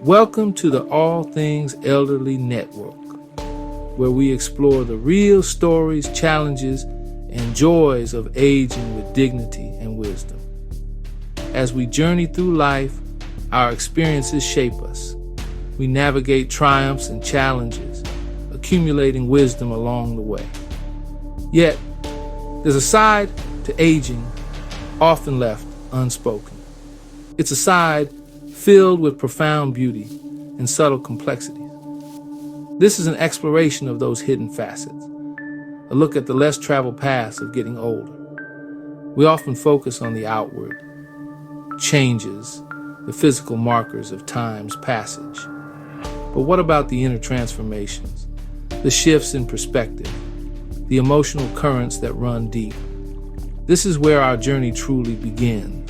Welcome to the All Things Elderly Network, where we explore the real stories, challenges, and joys of aging with dignity and wisdom. As we journey through life, our experiences shape us. We navigate triumphs and challenges, accumulating wisdom along the way. Yet, there's a side to aging often left unspoken. It's a side filled with profound beauty and subtle complexities. This is an exploration of those hidden facets, a look at the less traveled paths of getting older. We often focus on the outward changes, the physical markers of time's passage. But what about the inner transformations, the shifts in perspective, the emotional currents that run deep? This is where our journey truly begins.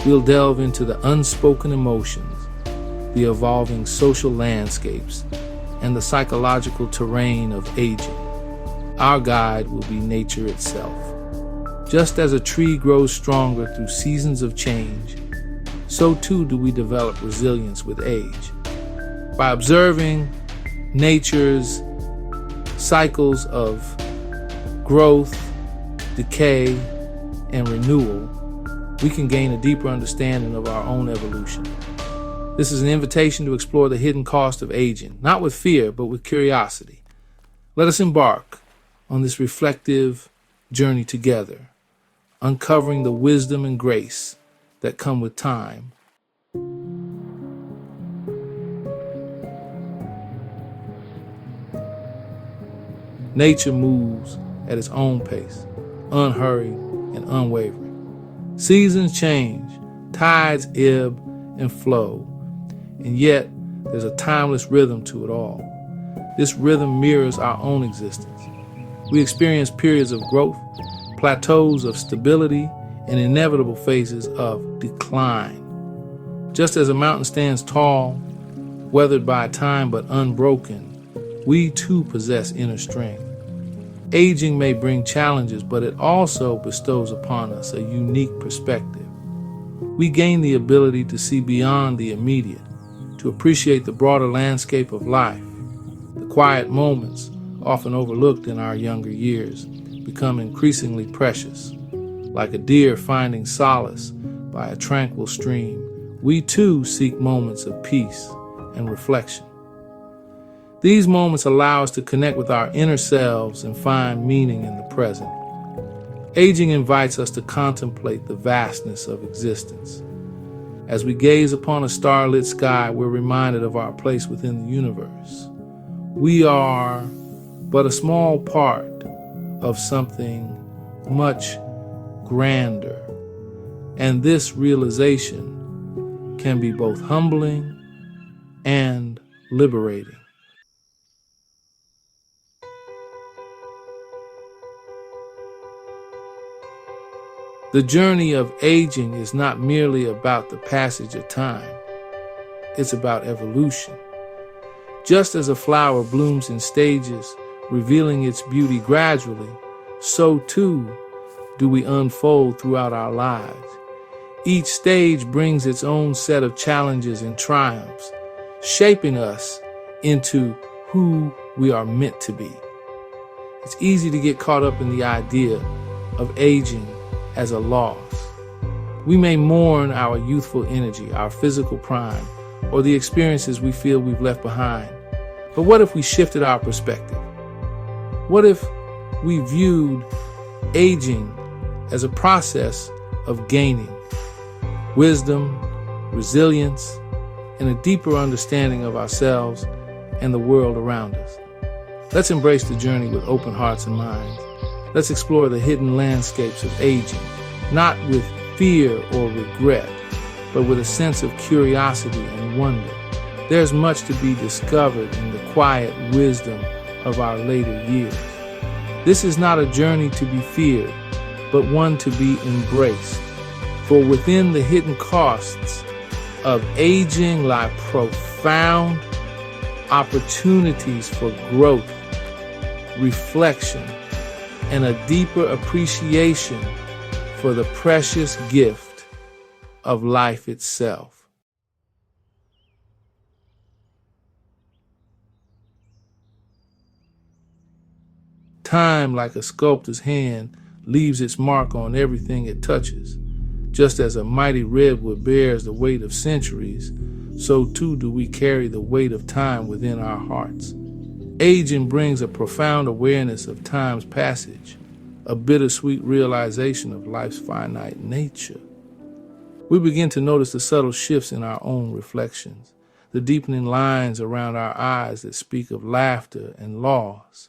We'll delve into the unspoken emotions, the evolving social landscapes, and the psychological terrain of aging. Our guide will be nature itself. Just as a tree grows stronger through seasons of change, so too do we develop resilience with age. By observing nature's cycles of growth, decay, and renewal, we can gain a deeper understanding of our own evolution. This is an invitation to explore the hidden cost of aging, not with fear, but with curiosity. Let us embark on this reflective journey together, uncovering the wisdom and grace that come with time. Nature moves at its own pace, unhurried and unwavering. Seasons change, tides ebb and flow, and yet there's a timeless rhythm to it all. This rhythm mirrors our own existence. We experience periods of growth, plateaus of stability, and inevitable phases of decline. Just as a mountain stands tall, weathered by time but unbroken, we too possess inner strength. Aging may bring challenges, but it also bestows upon us a unique perspective. We gain the ability to see beyond the immediate, to appreciate the broader landscape of life. The quiet moments, often overlooked in our younger years, become increasingly precious. Like a deer finding solace by a tranquil stream, we too seek moments of peace and reflection. These moments allow us to connect with our inner selves and find meaning in the present. Aging invites us to contemplate the vastness of existence. As we gaze upon a starlit sky, we're reminded of our place within the universe. We are but a small part of something much grander, and this realization can be both humbling and liberating. The journey of aging is not merely about the passage of time. It's about evolution. Just as a flower blooms in stages, revealing its beauty gradually, so too do we unfold throughout our lives. Each stage brings its own set of challenges and triumphs, shaping us into who we are meant to be. It's easy to get caught up in the idea of aging as a loss. We may mourn our youthful energy, our physical prime, or the experiences we feel we've left behind. But what if we shifted our perspective? What if we viewed aging as a process of gaining wisdom, resilience, and a deeper understanding of ourselves and the world around us? Let's embrace the journey with open hearts and minds. Let's explore the hidden landscapes of aging, not with fear or regret, but with a sense of curiosity and wonder. There's much to be discovered in the quiet wisdom of our later years. This is not a journey to be feared, but one to be embraced. For within the hidden costs of aging lie profound opportunities for growth, reflection, and a deeper appreciation for the precious gift of life itself. Time, like a sculptor's hand, leaves its mark on everything it touches. Just as a mighty redwood bears the weight of centuries, so too do we carry the weight of time within our hearts. Aging brings a profound awareness of time's passage, a bittersweet realization of life's finite nature. We begin to notice the subtle shifts in our own reflections, the deepening lines around our eyes that speak of laughter and loss.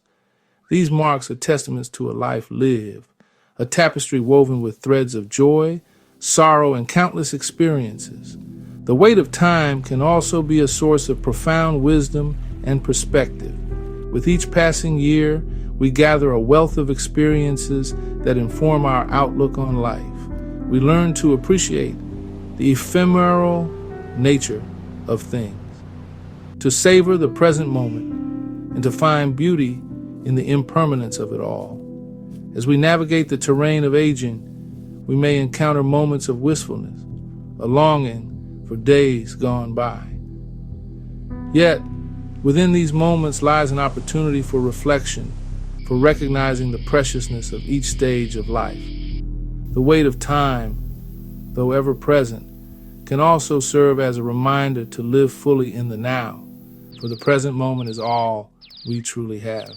These marks are testaments to a life lived, a tapestry woven with threads of joy, sorrow, and countless experiences. The weight of time can also be a source of profound wisdom and perspective. With each passing year, we gather a wealth of experiences that inform our outlook on life. We learn to appreciate the ephemeral nature of things, to savor the present moment, and to find beauty in the impermanence of it all. As we navigate the terrain of aging, we may encounter moments of wistfulness, a longing for days gone by. Yet, within these moments lies an opportunity for reflection, for recognizing the preciousness of each stage of life. The weight of time, though ever present, can also serve as a reminder to live fully in the now, for the present moment is all we truly have.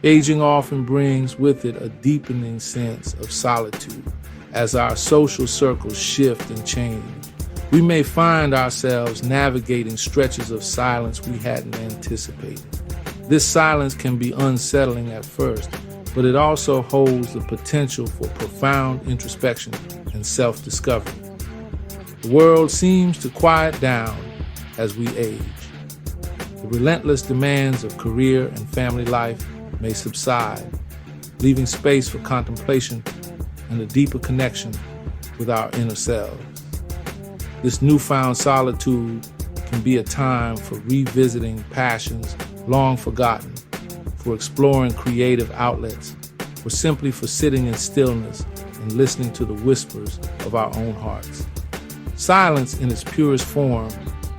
Aging often brings with it a deepening sense of solitude. As our social circles shift and change, we may find ourselves navigating stretches of silence we hadn't anticipated. This silence can be unsettling at first, but it also holds the potential for profound introspection and self-discovery. The world seems to quiet down as we age. The relentless demands of career and family life may subside, leaving space for contemplation and a deeper connection with our inner selves. This newfound solitude can be a time for revisiting passions long forgotten, for exploring creative outlets, or simply for sitting in stillness and listening to the whispers of our own hearts. Silence in its purest form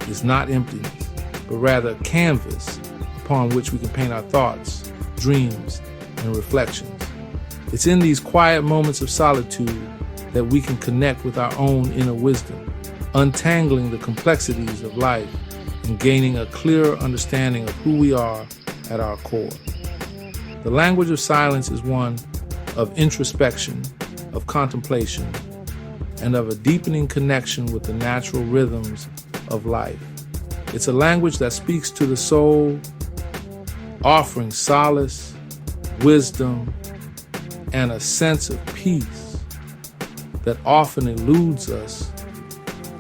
is not emptiness, but rather a canvas upon which we can paint our thoughts, dreams, and reflections. It's in these quiet moments of solitude that we can connect with our own inner wisdom, untangling the complexities of life and gaining a clearer understanding of who we are at our core. The language of silence is one of introspection, of contemplation, and of a deepening connection with the natural rhythms of life. It's a language that speaks to the soul, offering solace, wisdom, and a sense of peace that often eludes us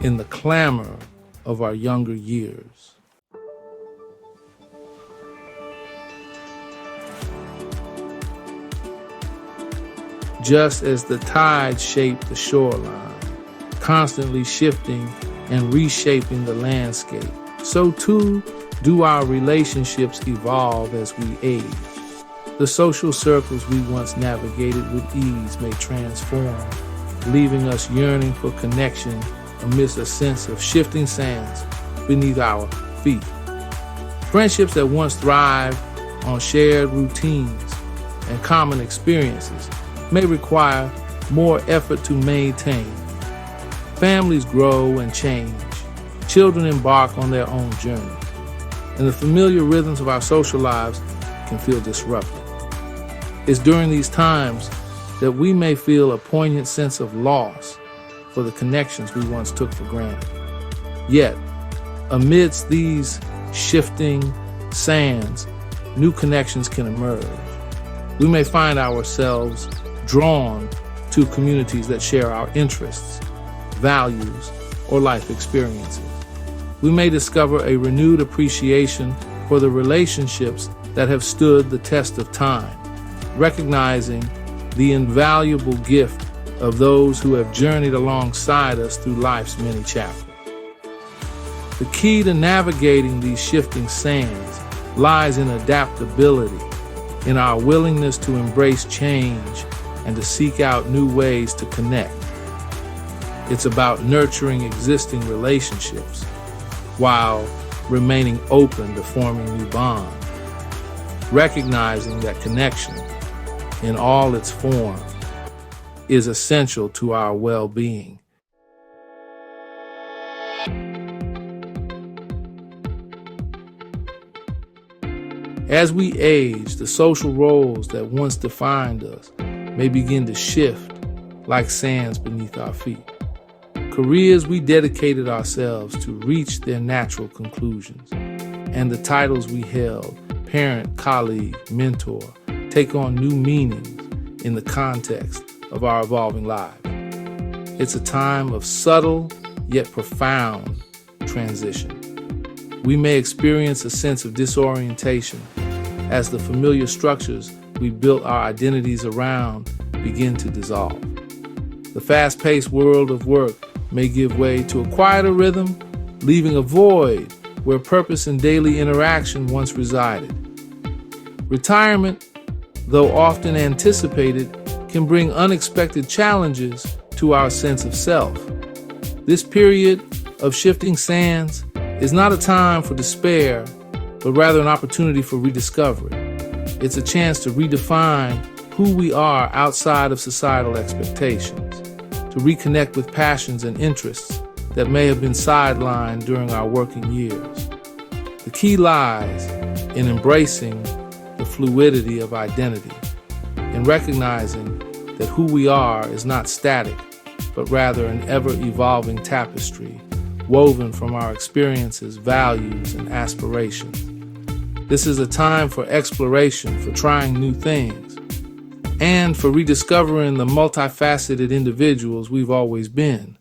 in the clamor of our younger years. Just as the tides shape the shoreline, constantly shifting and reshaping the landscape, so too do our relationships evolve as we age. The social circles we once navigated with ease may transform, leaving us yearning for connection amidst a sense of shifting sands beneath our feet. Friendships that once thrived on shared routines and common experiences may require more effort to maintain. Families grow and change. Children embark on their own journey, and the familiar rhythms of our social lives can feel disrupted. It's during these times that we may feel a poignant sense of loss for the connections we once took for granted. Yet, amidst these shifting sands, new connections can emerge. We may find ourselves drawn to communities that share our interests, values, or life experiences. We may discover a renewed appreciation for the relationships that have stood the test of time, recognizing the invaluable gift of those who have journeyed alongside us through life's many chapters. The key to navigating these shifting sands lies in adaptability, in our willingness to embrace change and to seek out new ways to connect. It's about nurturing existing relationships, while remaining open to forming new bonds, recognizing that connection in all its form is essential to our well-being. As we age, the social roles that once defined us may begin to shift like sands beneath our feet. Careers we dedicated ourselves to reach their natural conclusions, and the titles we held, parent, colleague, mentor, take on new meanings in the context of our evolving lives. It's a time of subtle yet profound transition. We may experience a sense of disorientation as the familiar structures we built our identities around begin to dissolve. The fast-paced world of work may give way to a quieter rhythm, leaving a void where purpose and daily interaction once resided. Retirement, though often anticipated, can bring unexpected challenges to our sense of self. This period of shifting sands is not a time for despair, but rather an opportunity for rediscovery. It's a chance to redefine who we are outside of societal expectations, to reconnect with passions and interests that may have been sidelined during our working years. The key lies in embracing the fluidity of identity, in recognizing that who we are is not static, but rather an ever-evolving tapestry woven from our experiences, values, and aspirations. This is a time for exploration, for trying new things, and for rediscovering the multifaceted individuals we've always been.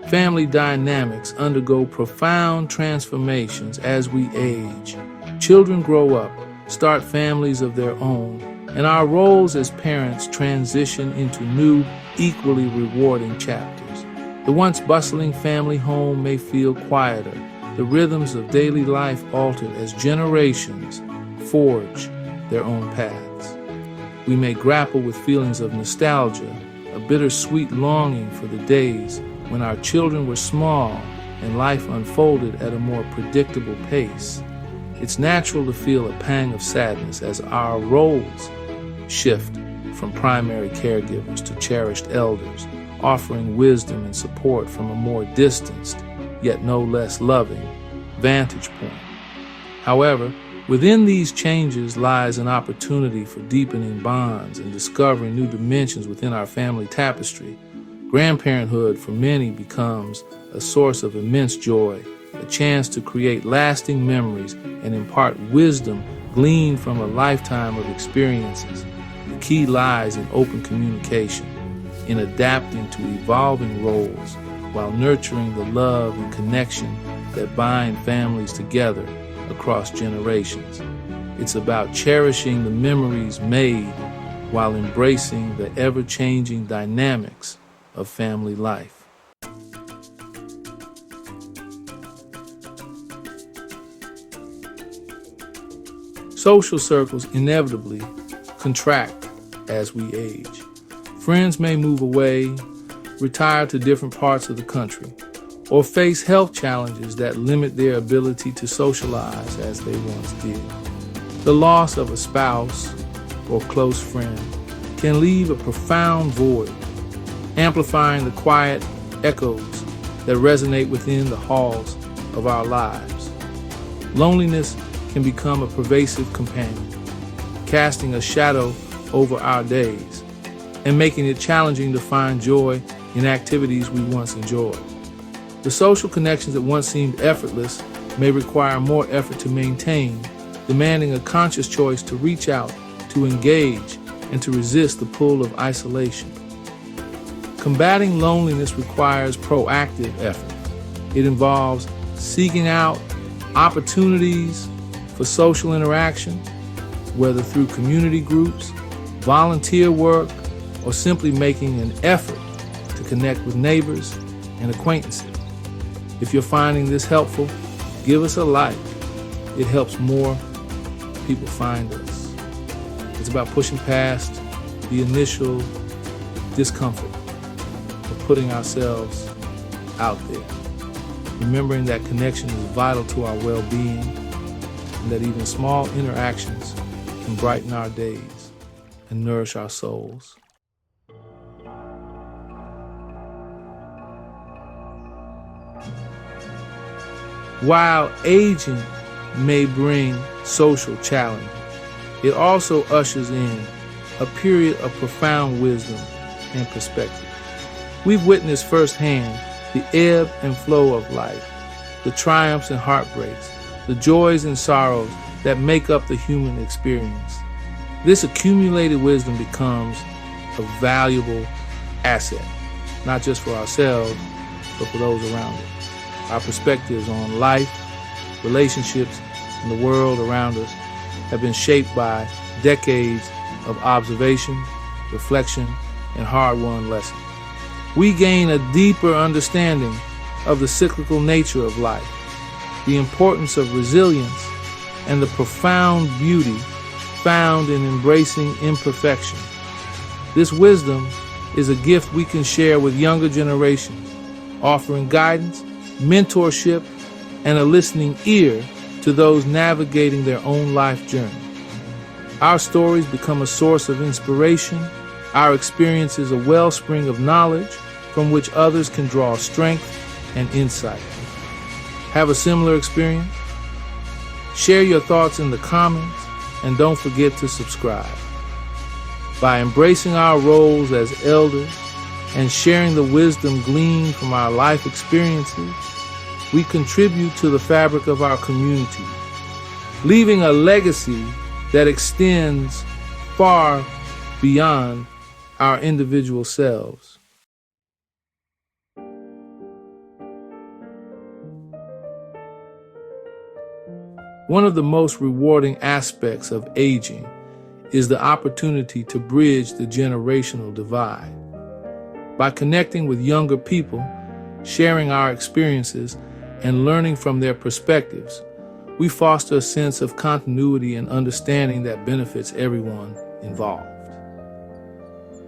Family dynamics undergo profound transformations as we age. Children grow up, start families of their own, and our roles as parents transition into new, equally rewarding chapters. The once bustling family home may feel quieter, the rhythms of daily life altered as generations forge their own paths. We may grapple with feelings of nostalgia, a bittersweet longing for the days when our children were small and life unfolded at a more predictable pace. It's natural to feel a pang of sadness as our roles shift from primary caregivers to cherished elders, offering wisdom and support from a more distanced, yet no less loving, vantage point. However, within these changes lies an opportunity for deepening bonds and discovering new dimensions within our family tapestry. Grandparenthood for many becomes a source of immense joy, a chance to create lasting memories and impart wisdom gleaned from a lifetime of experiences. The key lies in open communication, in adapting to evolving roles while nurturing the love and connection that bind families together across generations. It's about cherishing the memories made while embracing the ever-changing dynamics of family life. Social circles inevitably contract as we age. Friends may move away, retire to different parts of the country, or face health challenges that limit their ability to socialize as they once did. The loss of a spouse or close friend can leave a profound void, amplifying the quiet echoes that resonate within the halls of our lives. Loneliness can become a pervasive companion, casting a shadow over our days and making it challenging to find joy in activities we once enjoyed. The social connections that once seemed effortless may require more effort to maintain, demanding a conscious choice to reach out, to engage, and to resist the pull of isolation. Combating loneliness requires proactive effort. It involves seeking out opportunities for social interaction, whether through community groups, volunteer work, or simply making an effort to connect with neighbors and acquaintances. If you're finding this helpful, give us a like. It helps more people find us. It's about pushing past the initial discomfort of putting ourselves out there. Remembering that connection is vital to our well-being and that even small interactions can brighten our days and nourish our souls. While aging may bring social challenges, it also ushers in a period of profound wisdom and perspective. We've witnessed firsthand the ebb and flow of life, the triumphs and heartbreaks, the joys and sorrows that make up the human experience. This accumulated wisdom becomes a valuable asset, not just for ourselves, but for those around us. Our perspectives on life, relationships, and the world around us have been shaped by decades of observation, reflection, and hard-won lessons. We gain a deeper understanding of the cyclical nature of life, the importance of resilience, and the profound beauty found in embracing imperfection. This wisdom is a gift we can share with younger generations, offering guidance, mentorship, and a listening ear to those navigating their own life journey. Our stories become a source of inspiration, our experiences a wellspring of knowledge from which others can draw strength and insight. Have a similar experience? Share your thoughts in the comments and don't forget to subscribe. By embracing our roles as elders and sharing the wisdom gleaned from our life experiences, we contribute to the fabric of our community, leaving a legacy that extends far beyond our individual selves. One of the most rewarding aspects of aging is the opportunity to bridge the generational divide. By connecting with younger people, sharing our experiences, and learning from their perspectives, we foster a sense of continuity and understanding that benefits everyone involved.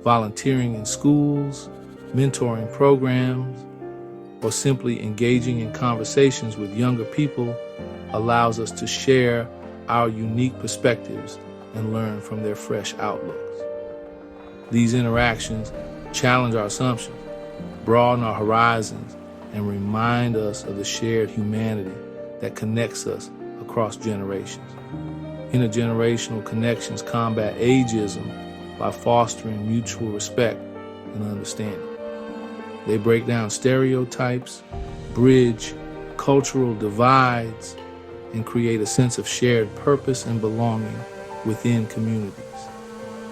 Volunteering in schools, mentoring programs, or simply engaging in conversations with younger people allows us to share our unique perspectives and learn from their fresh outlooks. These interactions challenge our assumptions, broaden our horizons, and remind us of the shared humanity that connects us across generations. Intergenerational connections combat ageism by fostering mutual respect and understanding. They break down stereotypes, bridge cultural divides, and create a sense of shared purpose and belonging within communities.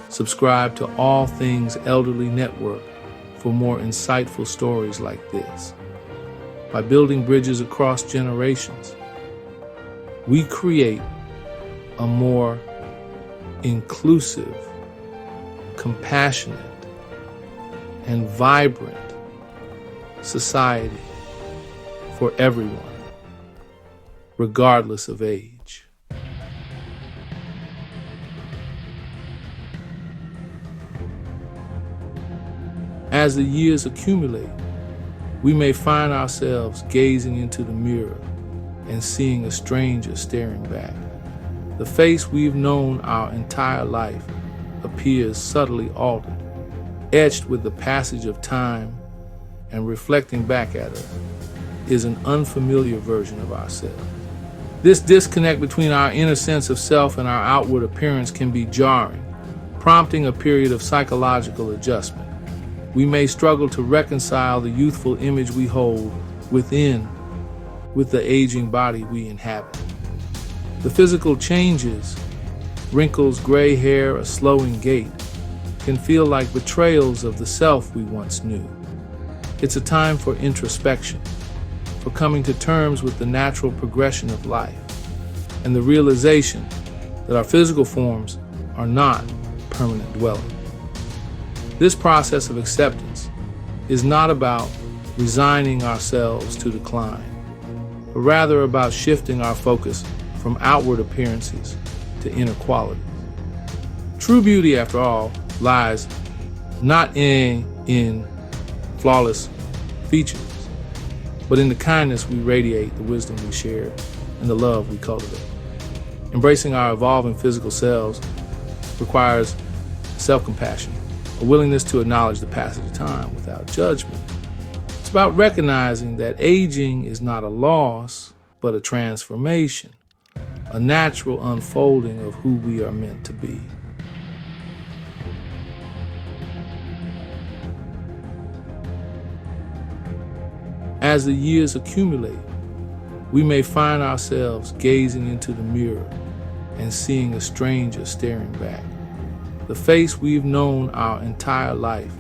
Subscribe to All Things Elderly Network for more insightful stories like this. By building bridges across generations, we create a more inclusive, compassionate, and vibrant society for everyone, regardless of age. As the years accumulate, we may find ourselves gazing into the mirror and seeing a stranger staring back. The face we've known our entire life appears subtly altered, etched with the passage of time, and reflecting back at us is an unfamiliar version of ourselves. This disconnect between our inner sense of self and our outward appearance can be jarring, prompting a period of psychological adjustment. We may struggle to reconcile the youthful image we hold within with the aging body we inhabit. The physical changes, wrinkles, gray hair, a slowing gait, can feel like betrayals of the self we once knew. It's a time for introspection, for coming to terms with the natural progression of life, and the realization that our physical forms are not permanent dwellings. This process of acceptance is not about resigning ourselves to decline, but rather about shifting our focus from outward appearances to inner qualities. True beauty, after all, lies not in flawless features, but in the kindness we radiate, the wisdom we share, and the love we cultivate. Embracing our evolving physical selves requires self-compassion, a willingness to acknowledge the passage of time without judgment. It's about recognizing that aging is not a loss, but a transformation, a natural unfolding of who we are meant to be. As the years accumulate, we may find ourselves gazing into the mirror and seeing a stranger staring back. The face we've known our entire life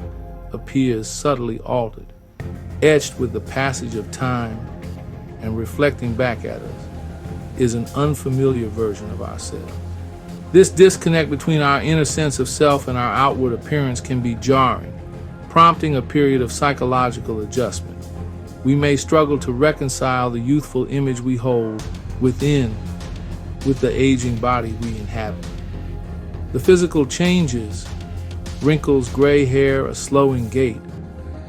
appears subtly altered, etched with the passage of time, and reflecting back at us is an unfamiliar version of ourselves. This disconnect between our inner sense of self and our outward appearance can be jarring, prompting a period of psychological adjustment. We may struggle to reconcile the youthful image we hold within with the aging body we inhabit. The physical changes, wrinkles, gray hair, a slowing gait,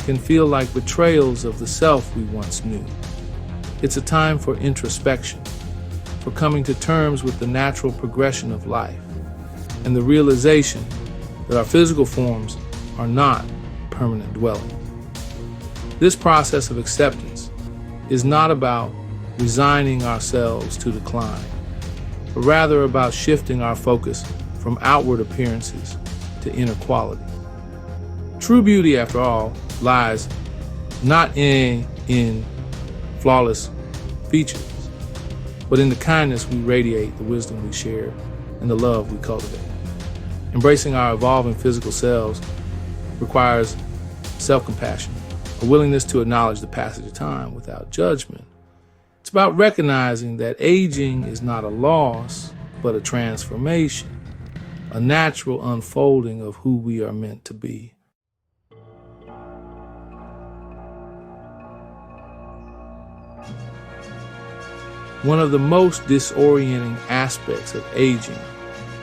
can feel like betrayals of the self we once knew. It's a time for introspection, for coming to terms with the natural progression of life, and the realization that our physical forms are not permanent dwellings. This process of acceptance is not about resigning ourselves to decline, but rather about shifting our focus from outward appearances to inner quality. True beauty, after all, lies not in flawless features, but in the kindness we radiate, the wisdom we share, and the love we cultivate. Embracing our evolving physical selves requires self-compassion, a willingness to acknowledge the passage of time without judgment. It's about recognizing that aging is not a loss, but a transformation, a natural unfolding of who we are meant to be. One of the most disorienting aspects of aging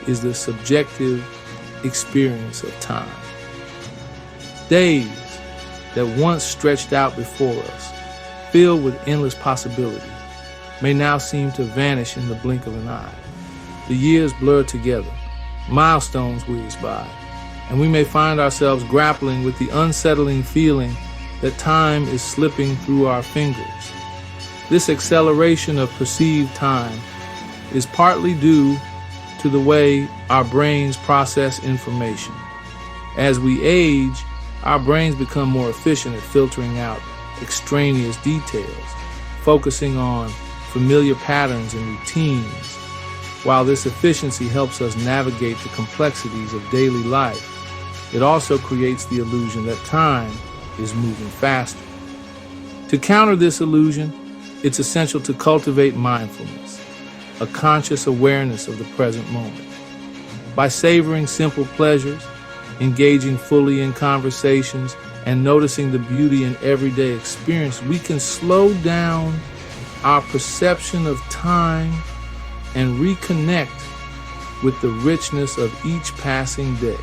is the subjective experience of time. Days that once stretched out before us, filled with endless possibility, may now seem to vanish in the blink of an eye. The years blur together, milestones whiz by, and we may find ourselves grappling with the unsettling feeling that time is slipping through our fingers. This acceleration of perceived time is partly due to the way our brains process information. As we age, our brains become more efficient at filtering out extraneous details, focusing on familiar patterns and routines. While this efficiency helps us navigate the complexities of daily life, it also creates the illusion that time is moving faster. To counter this illusion, it's essential to cultivate mindfulness, a conscious awareness of the present moment. By savoring simple pleasures, engaging fully in conversations, and noticing the beauty in everyday experience, we can slow down our perception of time and reconnect with the richness of each passing day.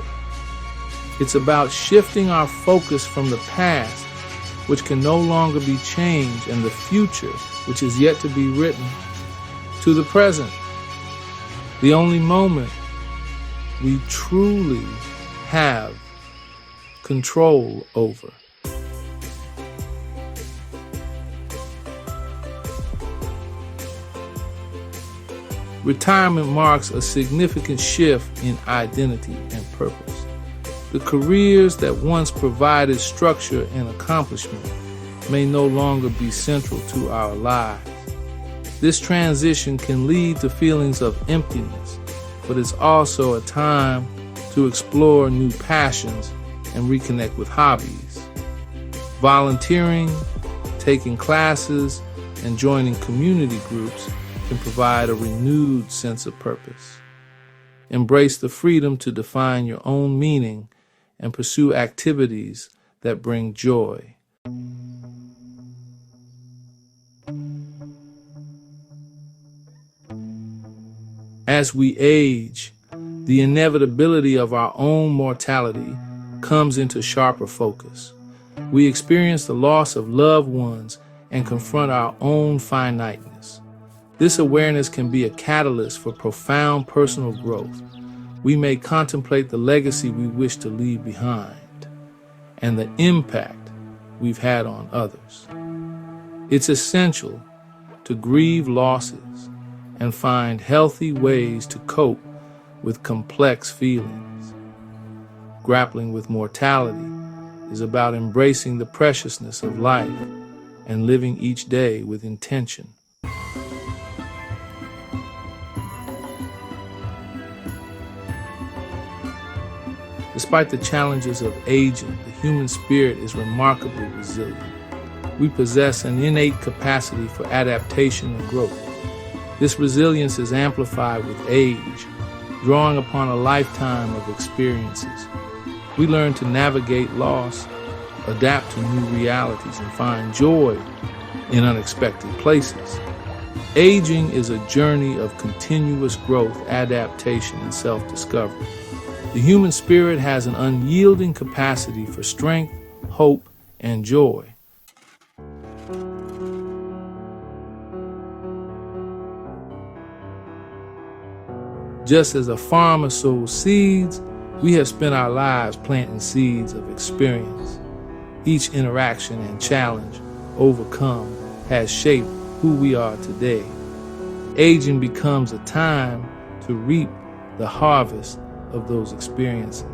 It's about shifting our focus from the past, which can no longer be changed, and the future, which is yet to be written, to the present, the only moment we truly have control over. Retirement marks a significant shift in identity and purpose. The careers that once provided structure and accomplishment may no longer be central to our lives. This transition can lead to feelings of emptiness, but it's also a time to explore new passions and reconnect with hobbies. Volunteering, taking classes, and joining community groups can provide a renewed sense of purpose. Embrace the freedom to define your own meaning and pursue activities that bring joy. As we age, the inevitability of our own mortality comes into sharper focus. We experience the loss of loved ones and confront our own finiteness. This awareness can be a catalyst for profound personal growth. We may contemplate the legacy we wish to leave behind and the impact we've had on others. It's essential to grieve losses and find healthy ways to cope with complex feelings. Grappling with mortality is about embracing the preciousness of life and living each day with intention. Despite the challenges of aging, the human spirit is remarkably resilient. We possess an innate capacity for adaptation and growth. This resilience is amplified with age, drawing upon a lifetime of experiences. We learn to navigate loss, adapt to new realities, and find joy in unexpected places. Aging is a journey of continuous growth, adaptation, and self-discovery. The human spirit has an unyielding capacity for strength, hope, and joy. Just as a farmer sows seeds, we have spent our lives planting seeds of experience. Each interaction and challenge overcome has shaped who we are today. Aging becomes a time to reap the harvest of those experiences.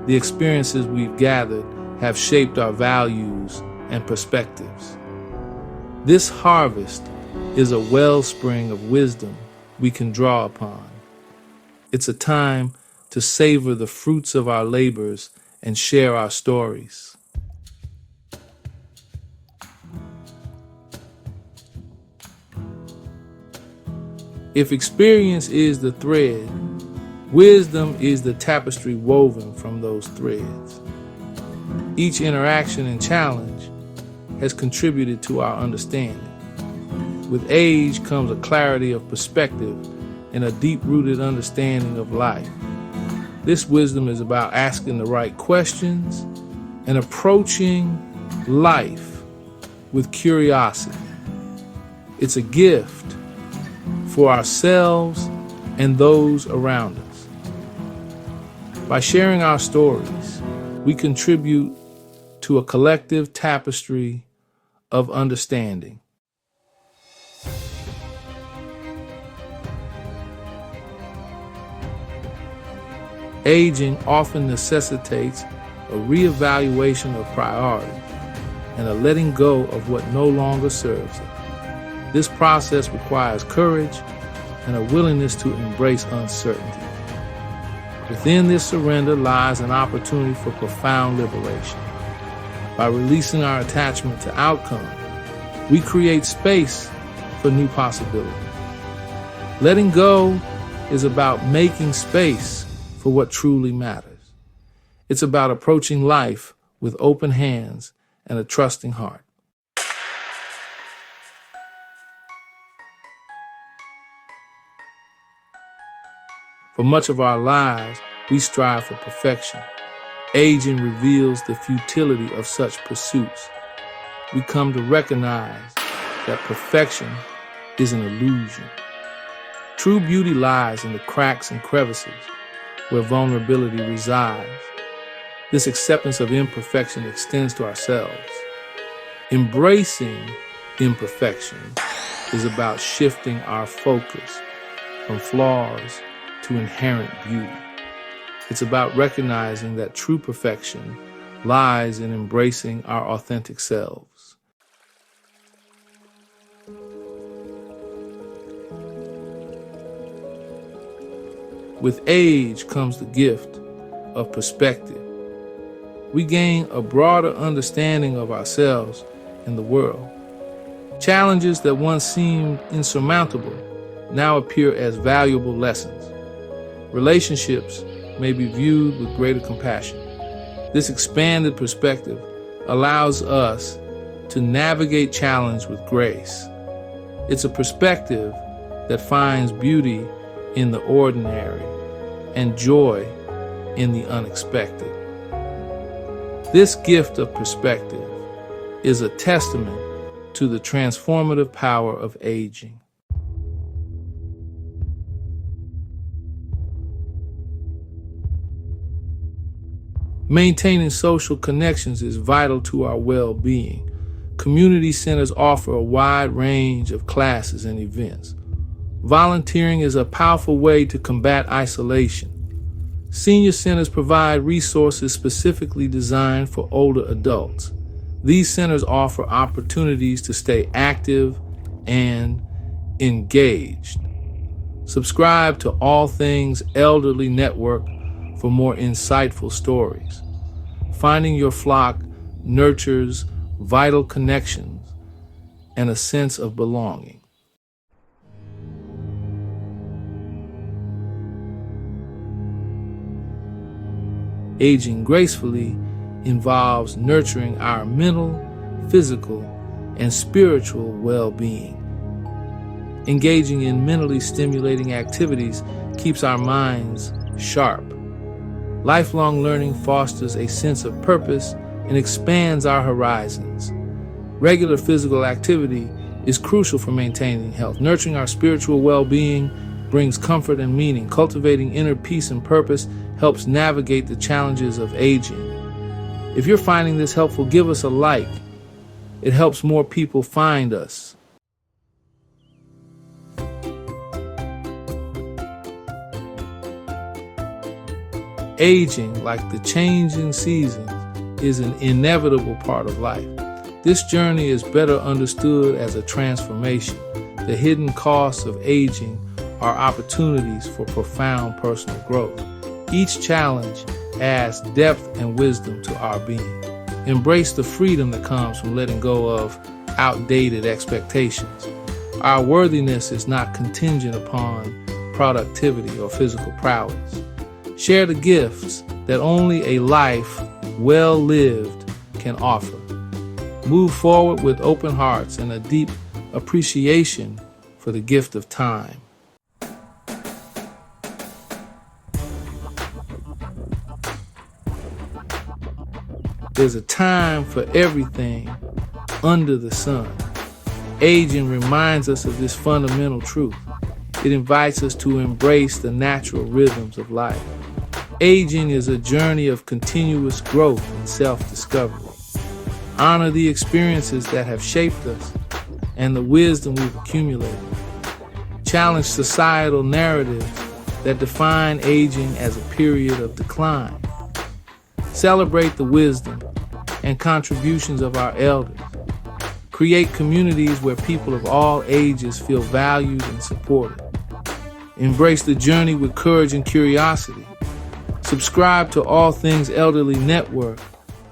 The experiences we've gathered have shaped our values and perspectives. This harvest is a wellspring of wisdom we can draw upon. It's a time to savor the fruits of our labors and share our stories. If experience is the thread, wisdom is the tapestry woven from those threads. Each interaction and challenge has contributed to our understanding. With age comes a clarity of perspective and a deep-rooted understanding of life. This wisdom is about asking the right questions and approaching life with curiosity. It's a gift for ourselves and those around us. By sharing our stories, we contribute to a collective tapestry of understanding. Aging often necessitates a reevaluation of priorities and a letting go of what no longer serves us. This process requires courage and a willingness to embrace uncertainty. Within this surrender lies an opportunity for profound liberation. By releasing our attachment to outcome, we create space for new possibilities. Letting go is about making space for what truly matters. It's about approaching life with open hands and a trusting heart. For much of our lives, we strive for perfection. Aging reveals the futility of such pursuits. We come to recognize that perfection is an illusion. True beauty lies in the cracks and crevices where vulnerability resides. This acceptance of imperfection extends to ourselves. Embracing imperfection is about shifting our focus from flaws to inherent beauty. It's about recognizing that true perfection lies in embracing our authentic selves. With age comes the gift of perspective. We gain a broader understanding of ourselves and the world. Challenges that once seemed insurmountable now appear as valuable lessons. Relationships may be viewed with greater compassion. This expanded perspective allows us to navigate challenge with grace. It's a perspective that finds beauty in the ordinary and joy in the unexpected. This gift of perspective is a testament to the transformative power of aging. Maintaining social connections is vital to our well-being. Community centers offer a wide range of classes and events. Volunteering is a powerful way to combat isolation. Senior centers provide resources specifically designed for older adults. These centers offer opportunities to stay active and engaged. Subscribe to All Things Elderly Network for more insightful stories. Finding your flock nurtures vital connections and a sense of belonging. Aging gracefully involves nurturing our mental, physical, and spiritual well-being. Engaging in mentally stimulating activities keeps our minds sharp. Lifelong learning fosters a sense of purpose and expands our horizons. Regular physical activity is crucial for maintaining health. Nurturing our spiritual well-being brings comfort and meaning. Cultivating inner peace and purpose helps navigate the challenges of aging. If you're finding this helpful, give us a like. It helps more people find us. Aging, like the changing seasons, is an inevitable part of life. This journey is better understood as a transformation. The hidden costs of aging are opportunities for profound personal growth. Each challenge adds depth and wisdom to our being. Embrace the freedom that comes from letting go of outdated expectations. Our worthiness is not contingent upon productivity or physical prowess. Share the gifts that only a life well lived can offer. Move forward with open hearts and a deep appreciation for the gift of time. There's a time for everything under the sun. Aging reminds us of this fundamental truth. It invites us to embrace the natural rhythms of life. Aging is a journey of continuous growth and self-discovery. Honor the experiences that have shaped us and the wisdom we've accumulated. Challenge societal narratives that define aging as a period of decline. Celebrate the wisdom and contributions of our elders. Create communities where people of all ages feel valued and supported. Embrace the journey with courage and curiosity. Subscribe to All Things Elderly Network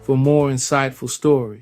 for more insightful stories.